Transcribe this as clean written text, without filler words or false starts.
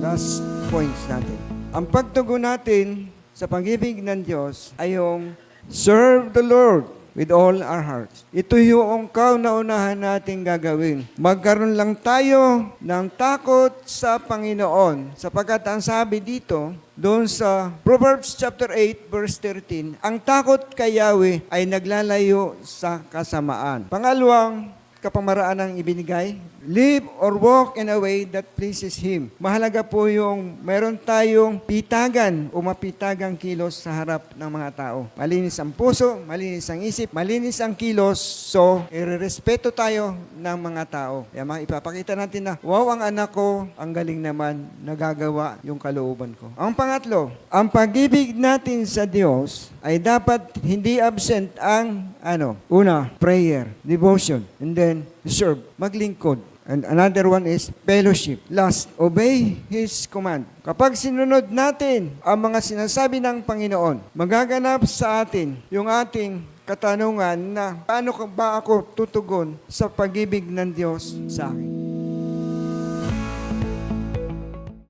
last points natin. Ang pagtugon natin sa pag-ibig ng Diyos ay yung serve the Lord with all our hearts. Ito yung kauna-unahan natin gagawin. Magkaroon lang tayo ng takot sa Panginoon. Sapagkat ang sabi dito, doon sa Proverbs chapter 8 verse 13, ang takot kay Yahweh ay naglalayo sa kasamaan. Pangalawang kapamaraan ang ibinigay, live or walk in a way that pleases Him. Mahalaga po yung meron tayong pitagan o mapitagang kilos sa harap ng mga tao. Malinis ang puso, malinis ang isip, malinis ang kilos, so irerespeto tayo ng mga tao. Kaya ipapakita natin na, wow, ang anak ko, ang galing naman, nagagawa yung kalooban ko. Ang pangatlo, ang pag-ibig natin sa Diyos ay dapat hindi absent ang, una, prayer, devotion, and then serve, maglingkod. And another one is fellowship. Last, obey His command. Kapag sinunod natin ang mga sinasabi ng Panginoon, magaganap sa atin yung ating katanungan na paano ba ako tutugon sa pag-ibig ng Diyos sa akin.